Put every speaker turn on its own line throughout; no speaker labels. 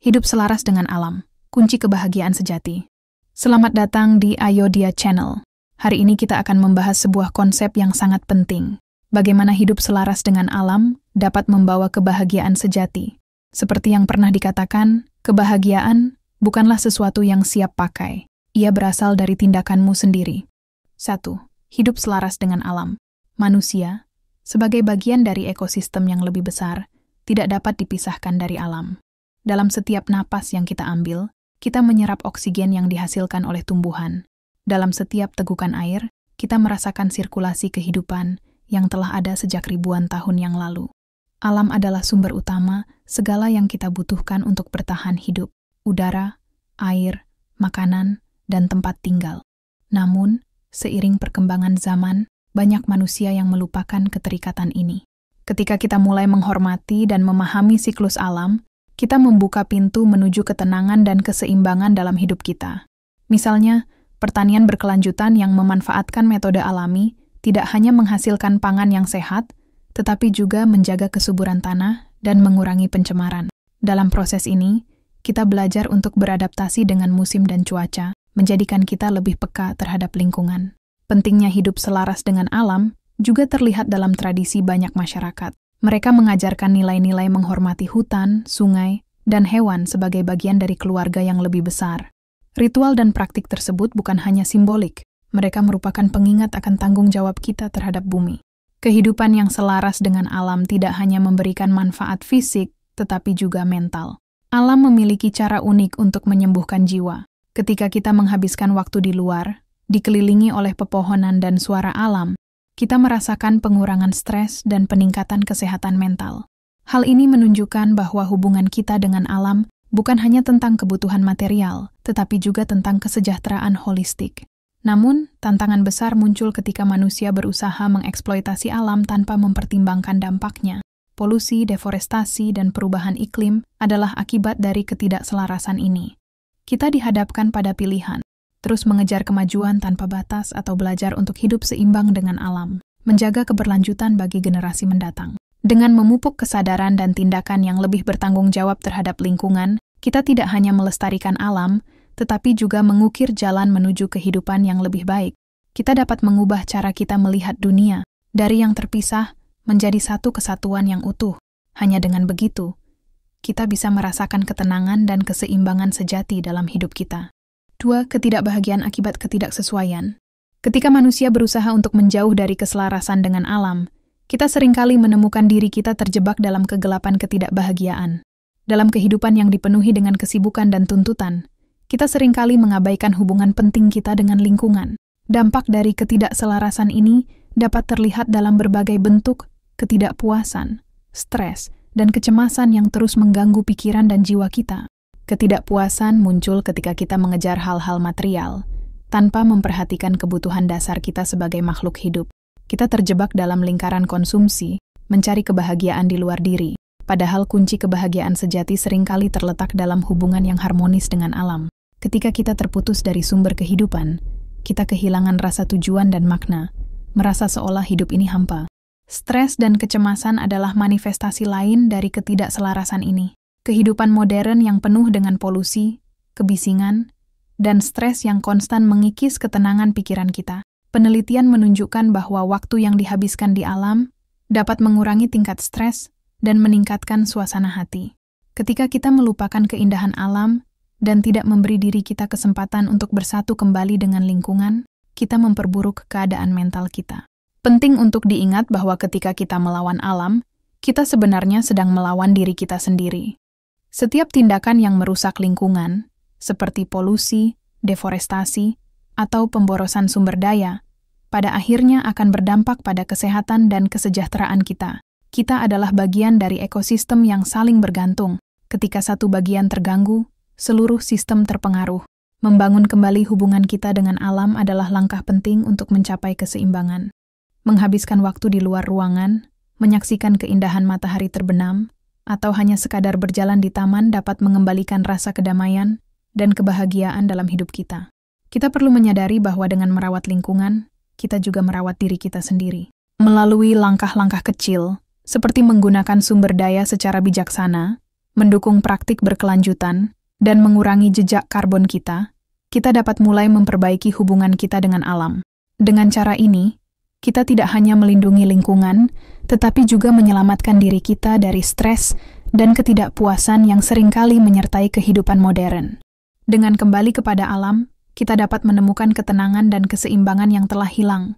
Hidup selaras dengan alam, kunci kebahagiaan sejati. Selamat datang di Ayodhya Channel. Hari ini kita akan membahas sebuah konsep yang sangat penting. Bagaimana hidup selaras dengan alam dapat membawa kebahagiaan sejati. Seperti yang pernah dikatakan, kebahagiaan bukanlah sesuatu yang siap pakai. Ia berasal dari tindakanmu sendiri. 1. Hidup selaras dengan alam. Manusia, sebagai bagian dari ekosistem yang lebih besar, tidak dapat dipisahkan dari alam. Dalam setiap napas yang kita ambil, kita menyerap oksigen yang dihasilkan oleh tumbuhan. Dalam setiap tegukan air, kita merasakan sirkulasi kehidupan yang telah ada sejak ribuan tahun yang lalu. Alam adalah sumber utama segala yang kita butuhkan untuk bertahan hidup: udara, air, makanan, dan tempat tinggal. Namun, seiring perkembangan zaman, banyak manusia yang melupakan keterikatan ini. Ketika kita mulai menghormati dan memahami siklus alam, kita membuka pintu menuju ketenangan dan keseimbangan dalam hidup kita. Misalnya, pertanian berkelanjutan yang memanfaatkan metode alami tidak hanya menghasilkan pangan yang sehat, tetapi juga menjaga kesuburan tanah dan mengurangi pencemaran. Dalam proses ini, kita belajar untuk beradaptasi dengan musim dan cuaca, menjadikan kita lebih peka terhadap lingkungan. Pentingnya hidup selaras dengan alam juga terlihat dalam tradisi banyak masyarakat. Mereka mengajarkan nilai-nilai menghormati hutan, sungai, dan hewan sebagai bagian dari keluarga yang lebih besar. Ritual dan praktik tersebut bukan hanya simbolik, mereka merupakan pengingat akan tanggung jawab kita terhadap bumi. Kehidupan yang selaras dengan alam tidak hanya memberikan manfaat fisik, tetapi juga mental. Alam memiliki cara unik untuk menyembuhkan jiwa. Ketika kita menghabiskan waktu di luar, dikelilingi oleh pepohonan dan suara alam, kita merasakan pengurangan stres dan peningkatan kesehatan mental. Hal ini menunjukkan bahwa hubungan kita dengan alam bukan hanya tentang kebutuhan material, tetapi juga tentang kesejahteraan holistik. Namun, tantangan besar muncul ketika manusia berusaha mengeksploitasi alam tanpa mempertimbangkan dampaknya. Polusi, deforestasi, dan perubahan iklim adalah akibat dari ketidakselarasan ini. Kita dihadapkan pada pilihan: terus mengejar kemajuan tanpa batas atau belajar untuk hidup seimbang dengan alam, menjaga keberlanjutan bagi generasi mendatang. Dengan memupuk kesadaran dan tindakan yang lebih bertanggung jawab terhadap lingkungan, kita tidak hanya melestarikan alam, tetapi juga mengukir jalan menuju kehidupan yang lebih baik. Kita dapat mengubah cara kita melihat dunia, dari yang terpisah menjadi satu kesatuan yang utuh. Hanya dengan begitu, kita bisa merasakan ketenangan dan keseimbangan sejati dalam hidup kita. 2. Ketidakbahagiaan akibat ketidaksesuaian. Ketika manusia berusaha untuk menjauh dari keselarasan dengan alam, kita seringkali menemukan diri kita terjebak dalam kegelapan ketidakbahagiaan. Dalam kehidupan yang dipenuhi dengan kesibukan dan tuntutan, kita seringkali mengabaikan hubungan penting kita dengan lingkungan. Dampak dari ketidakselarasan ini dapat terlihat dalam berbagai bentuk: ketidakpuasan, stres, dan kecemasan yang terus mengganggu pikiran dan jiwa kita. Ketidakpuasan muncul ketika kita mengejar hal-hal material, tanpa memperhatikan kebutuhan dasar kita sebagai makhluk hidup. Kita terjebak dalam lingkaran konsumsi, mencari kebahagiaan di luar diri, padahal kunci kebahagiaan sejati seringkali terletak dalam hubungan yang harmonis dengan alam. Ketika kita terputus dari sumber kehidupan, kita kehilangan rasa tujuan dan makna, merasa seolah hidup ini hampa. Stres dan kecemasan adalah manifestasi lain dari ketidakselarasan ini. Kehidupan modern yang penuh dengan polusi, kebisingan, dan stres yang konstan mengikis ketenangan pikiran kita. Penelitian menunjukkan bahwa waktu yang dihabiskan di alam dapat mengurangi tingkat stres dan meningkatkan suasana hati. Ketika kita melupakan keindahan alam dan tidak memberi diri kita kesempatan untuk bersatu kembali dengan lingkungan, kita memperburuk keadaan mental kita. Penting untuk diingat bahwa ketika kita melawan alam, kita sebenarnya sedang melawan diri kita sendiri. Setiap tindakan yang merusak lingkungan, seperti polusi, deforestasi, atau pemborosan sumber daya, pada akhirnya akan berdampak pada kesehatan dan kesejahteraan kita. Kita adalah bagian dari ekosistem yang saling bergantung. Ketika satu bagian terganggu, seluruh sistem terpengaruh. Membangun kembali hubungan kita dengan alam adalah langkah penting untuk mencapai keseimbangan. Menghabiskan waktu di luar ruangan, menyaksikan keindahan matahari terbenam, atau hanya sekadar berjalan di taman dapat mengembalikan rasa kedamaian dan kebahagiaan dalam hidup kita. Kita perlu menyadari bahwa dengan merawat lingkungan, kita juga merawat diri kita sendiri. Melalui langkah-langkah kecil, seperti menggunakan sumber daya secara bijaksana, mendukung praktik berkelanjutan, dan mengurangi jejak karbon kita dapat mulai memperbaiki hubungan kita dengan alam. Dengan cara ini, kita tidak hanya melindungi lingkungan, tetapi juga menyelamatkan diri kita dari stres dan ketidakpuasan yang seringkali menyertai kehidupan modern. Dengan kembali kepada alam, kita dapat menemukan ketenangan dan keseimbangan yang telah hilang.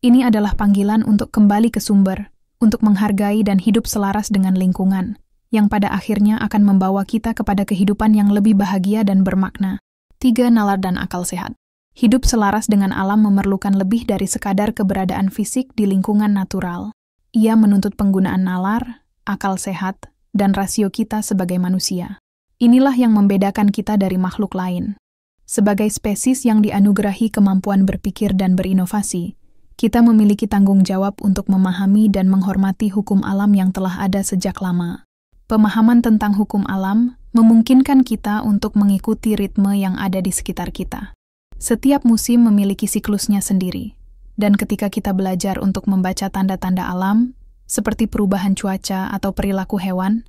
Ini adalah panggilan untuk kembali ke sumber, untuk menghargai dan hidup selaras dengan lingkungan, yang pada akhirnya akan membawa kita kepada kehidupan yang lebih bahagia dan bermakna. 3. Nalar dan akal sehat. Hidup selaras dengan alam memerlukan lebih dari sekadar keberadaan fisik di lingkungan natural. Ia menuntut penggunaan nalar, akal sehat, dan rasio kita sebagai manusia. Inilah yang membedakan kita dari makhluk lain. Sebagai spesies yang dianugerahi kemampuan berpikir dan berinovasi, kita memiliki tanggung jawab untuk memahami dan menghormati hukum alam yang telah ada sejak lama. Pemahaman tentang hukum alam memungkinkan kita untuk mengikuti ritme yang ada di sekitar kita. Setiap musim memiliki siklusnya sendiri, dan ketika kita belajar untuk membaca tanda-tanda alam, seperti perubahan cuaca atau perilaku hewan,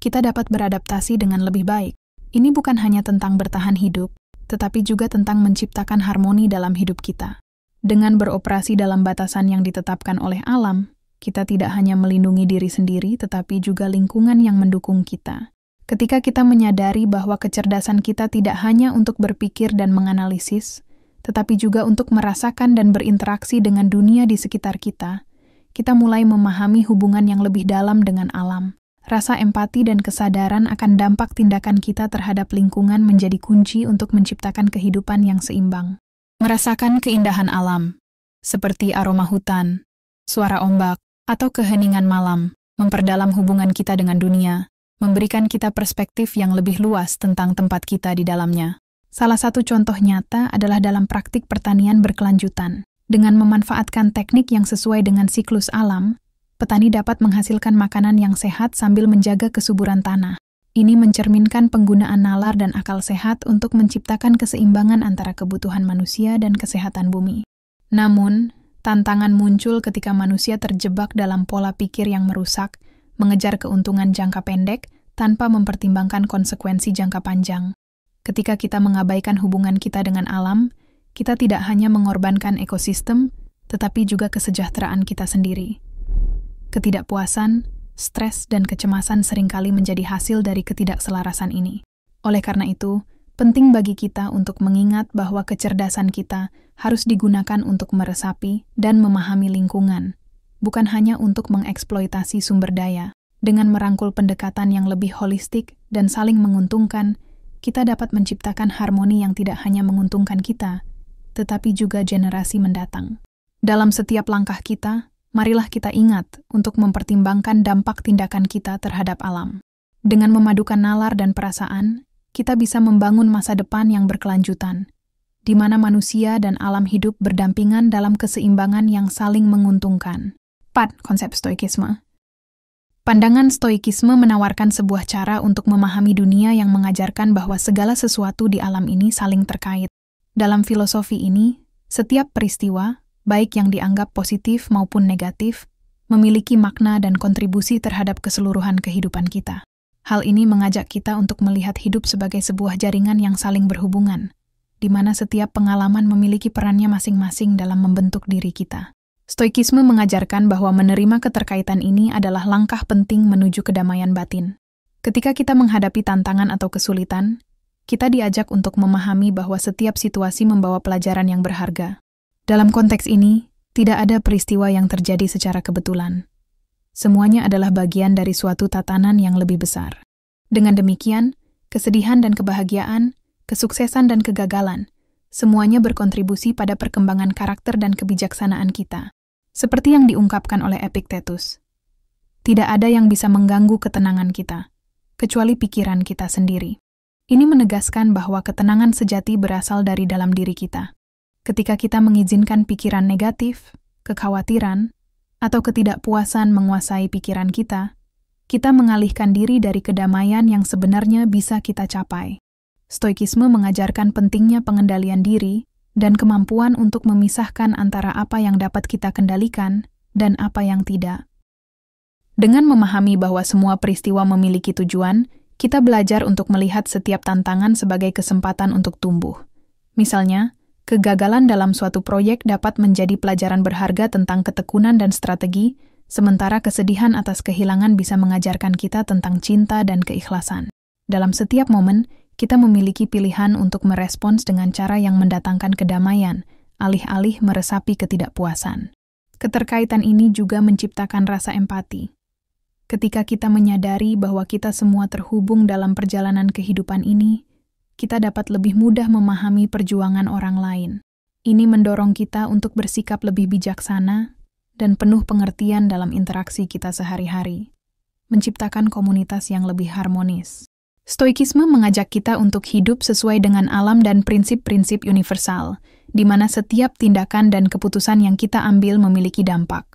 kita dapat beradaptasi dengan lebih baik. Ini bukan hanya tentang bertahan hidup, tetapi juga tentang menciptakan harmoni dalam hidup kita. Dengan beroperasi dalam batasan yang ditetapkan oleh alam, kita tidak hanya melindungi diri sendiri, tetapi juga lingkungan yang mendukung kita. Ketika kita menyadari bahwa kecerdasan kita tidak hanya untuk berpikir dan menganalisis, tetapi juga untuk merasakan dan berinteraksi dengan dunia di sekitar kita, kita mulai memahami hubungan yang lebih dalam dengan alam. Rasa empati dan kesadaran akan dampak tindakan kita terhadap lingkungan menjadi kunci untuk menciptakan kehidupan yang seimbang. Merasakan keindahan alam, seperti aroma hutan, suara ombak, atau keheningan malam, memperdalam hubungan kita dengan dunia, memberikan kita perspektif yang lebih luas tentang tempat kita di dalamnya. Salah satu contoh nyata adalah dalam praktik pertanian berkelanjutan. Dengan memanfaatkan teknik yang sesuai dengan siklus alam, petani dapat menghasilkan makanan yang sehat sambil menjaga kesuburan tanah. Ini mencerminkan penggunaan nalar dan akal sehat untuk menciptakan keseimbangan antara kebutuhan manusia dan kesehatan bumi. Namun, tantangan muncul ketika manusia terjebak dalam pola pikir yang merusak, mengejar keuntungan jangka pendek tanpa mempertimbangkan konsekuensi jangka panjang. Ketika kita mengabaikan hubungan kita dengan alam, kita tidak hanya mengorbankan ekosistem, tetapi juga kesejahteraan kita sendiri. Ketidakpuasan, stres, dan kecemasan seringkali menjadi hasil dari ketidakselarasan ini. Oleh karena itu, penting bagi kita untuk mengingat bahwa kecerdasan kita harus digunakan untuk meresapi dan memahami lingkungan, bukan hanya untuk mengeksploitasi sumber daya. Dengan merangkul pendekatan yang lebih holistik dan saling menguntungkan, kita dapat menciptakan harmoni yang tidak hanya menguntungkan kita, tetapi juga generasi mendatang. Dalam setiap langkah kita, marilah kita ingat untuk mempertimbangkan dampak tindakan kita terhadap alam. Dengan memadukan nalar dan perasaan, kita bisa membangun masa depan yang berkelanjutan, di mana manusia dan alam hidup berdampingan dalam keseimbangan yang saling menguntungkan. 4. Konsep stoikisme. Pandangan stoikisme menawarkan sebuah cara untuk memahami dunia yang mengajarkan bahwa segala sesuatu di alam ini saling terkait. Dalam filosofi ini, setiap peristiwa, baik yang dianggap positif maupun negatif, memiliki makna dan kontribusi terhadap keseluruhan kehidupan kita. Hal ini mengajak kita untuk melihat hidup sebagai sebuah jaringan yang saling berhubungan, di mana setiap pengalaman memiliki perannya masing-masing dalam membentuk diri kita. Stoikisme mengajarkan bahwa menerima keterkaitan ini adalah langkah penting menuju kedamaian batin. Ketika kita menghadapi tantangan atau kesulitan, kita diajak untuk memahami bahwa setiap situasi membawa pelajaran yang berharga. Dalam konteks ini, tidak ada peristiwa yang terjadi secara kebetulan. Semuanya adalah bagian dari suatu tatanan yang lebih besar. Dengan demikian, kesedihan dan kebahagiaan, kesuksesan dan kegagalan, semuanya berkontribusi pada perkembangan karakter dan kebijaksanaan kita. Seperti yang diungkapkan oleh Epictetus, tidak ada yang bisa mengganggu ketenangan kita, kecuali pikiran kita sendiri. Ini menegaskan bahwa ketenangan sejati berasal dari dalam diri kita. Ketika kita mengizinkan pikiran negatif, kekhawatiran, atau ketidakpuasan menguasai pikiran kita mengalihkan diri dari kedamaian yang sebenarnya bisa kita capai. Stoikisme mengajarkan pentingnya pengendalian diri dan kemampuan untuk memisahkan antara apa yang dapat kita kendalikan dan apa yang tidak. Dengan memahami bahwa semua peristiwa memiliki tujuan, kita belajar untuk melihat setiap tantangan sebagai kesempatan untuk tumbuh. Misalnya, kegagalan dalam suatu proyek dapat menjadi pelajaran berharga tentang ketekunan dan strategi, sementara kesedihan atas kehilangan bisa mengajarkan kita tentang cinta dan keikhlasan. Dalam setiap momen, kita memiliki pilihan untuk merespons dengan cara yang mendatangkan kedamaian, alih-alih meresapi ketidakpuasan. Keterkaitan ini juga menciptakan rasa empati. Ketika kita menyadari bahwa kita semua terhubung dalam perjalanan kehidupan ini, kita dapat lebih mudah memahami perjuangan orang lain. Ini mendorong kita untuk bersikap lebih bijaksana dan penuh pengertian dalam interaksi kita sehari-hari, menciptakan komunitas yang lebih harmonis. Stoikisme mengajak kita untuk hidup sesuai dengan alam dan prinsip-prinsip universal, di mana setiap tindakan dan keputusan yang kita ambil memiliki dampak.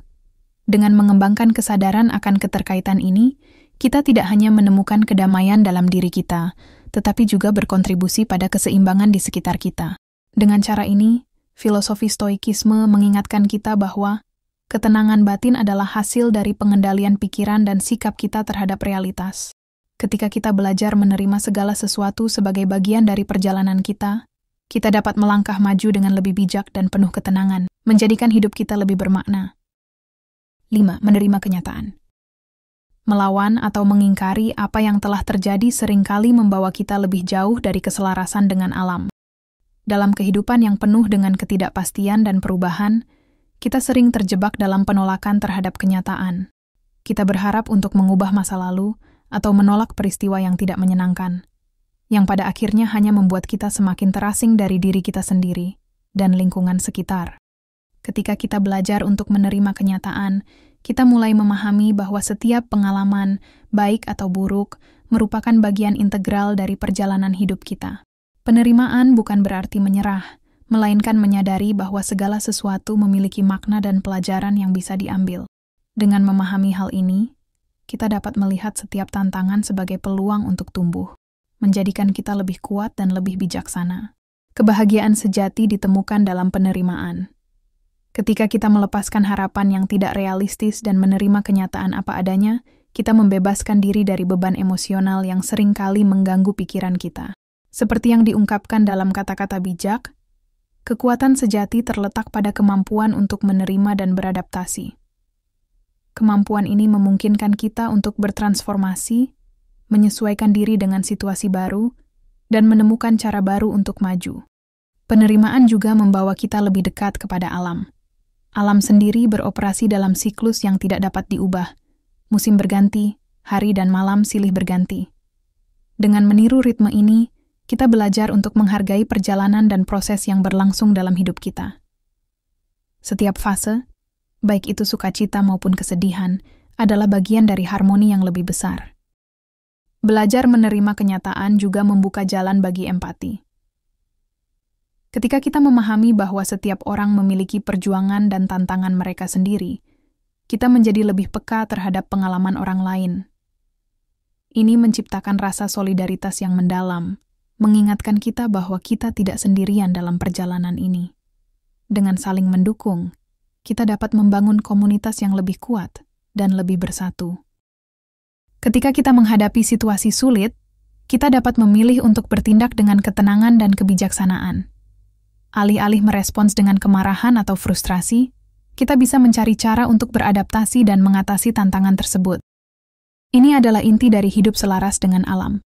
Dengan mengembangkan kesadaran akan keterkaitan ini, kita tidak hanya menemukan kedamaian dalam diri kita, tetapi juga berkontribusi pada keseimbangan di sekitar kita. Dengan cara ini, filosofi Stoikisme mengingatkan kita bahwa ketenangan batin adalah hasil dari pengendalian pikiran dan sikap kita terhadap realitas. Ketika kita belajar menerima segala sesuatu sebagai bagian dari perjalanan kita dapat melangkah maju dengan lebih bijak dan penuh ketenangan, menjadikan hidup kita lebih bermakna. 5. Menerima kenyataan. Melawan atau mengingkari apa yang telah terjadi seringkali membawa kita lebih jauh dari keselarasan dengan alam. Dalam kehidupan yang penuh dengan ketidakpastian dan perubahan, kita sering terjebak dalam penolakan terhadap kenyataan. Kita berharap untuk mengubah masa lalu atau menolak peristiwa yang tidak menyenangkan, yang pada akhirnya hanya membuat kita semakin terasing dari diri kita sendiri dan lingkungan sekitar. Ketika kita belajar untuk menerima kenyataan, kita mulai memahami bahwa setiap pengalaman, baik atau buruk, merupakan bagian integral dari perjalanan hidup kita. Penerimaan bukan berarti menyerah, melainkan menyadari bahwa segala sesuatu memiliki makna dan pelajaran yang bisa diambil. Dengan memahami hal ini, kita dapat melihat setiap tantangan sebagai peluang untuk tumbuh, menjadikan kita lebih kuat dan lebih bijaksana. Kebahagiaan sejati ditemukan dalam penerimaan. Ketika kita melepaskan harapan yang tidak realistis dan menerima kenyataan apa adanya, kita membebaskan diri dari beban emosional yang seringkali mengganggu pikiran kita. Seperti yang diungkapkan dalam kata-kata bijak, kekuatan sejati terletak pada kemampuan untuk menerima dan beradaptasi. Kemampuan ini memungkinkan kita untuk bertransformasi, menyesuaikan diri dengan situasi baru, dan menemukan cara baru untuk maju. Penerimaan juga membawa kita lebih dekat kepada alam. Alam sendiri beroperasi dalam siklus yang tidak dapat diubah. Musim berganti, hari dan malam silih berganti. Dengan meniru ritme ini, kita belajar untuk menghargai perjalanan dan proses yang berlangsung dalam hidup kita. Setiap fase, baik itu sukacita maupun kesedihan, adalah bagian dari harmoni yang lebih besar. Belajar menerima kenyataan juga membuka jalan bagi empati. Ketika kita memahami bahwa setiap orang memiliki perjuangan dan tantangan mereka sendiri, kita menjadi lebih peka terhadap pengalaman orang lain. Ini menciptakan rasa solidaritas yang mendalam, mengingatkan kita bahwa kita tidak sendirian dalam perjalanan ini. Dengan saling mendukung, kita dapat membangun komunitas yang lebih kuat dan lebih bersatu. Ketika kita menghadapi situasi sulit, kita dapat memilih untuk bertindak dengan ketenangan dan kebijaksanaan. Alih-alih merespons dengan kemarahan atau frustrasi, kita bisa mencari cara untuk beradaptasi dan mengatasi tantangan tersebut. Ini adalah inti dari hidup selaras dengan alam.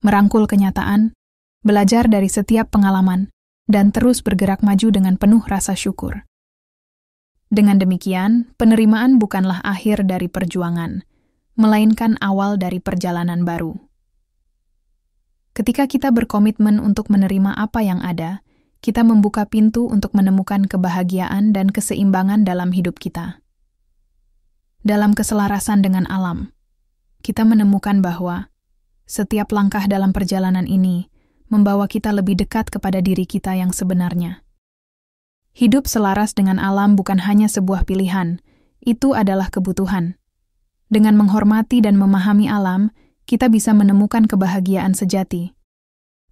Merangkul kenyataan, belajar dari setiap pengalaman, dan terus bergerak maju dengan penuh rasa syukur. Dengan demikian, penerimaan bukanlah akhir dari perjuangan, melainkan awal dari perjalanan baru. Ketika kita berkomitmen untuk menerima apa yang ada, kita membuka pintu untuk menemukan kebahagiaan dan keseimbangan dalam hidup kita. Dalam keselarasan dengan alam, kita menemukan bahwa setiap langkah dalam perjalanan ini membawa kita lebih dekat kepada diri kita yang sebenarnya. Hidup selaras dengan alam bukan hanya sebuah pilihan, itu adalah kebutuhan. Dengan menghormati dan memahami alam, kita bisa menemukan kebahagiaan sejati.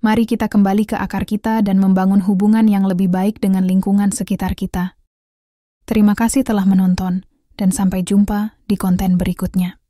Mari kita kembali ke akar kita dan membangun hubungan yang lebih baik dengan lingkungan sekitar kita. Terima kasih telah menonton, dan sampai jumpa di konten berikutnya.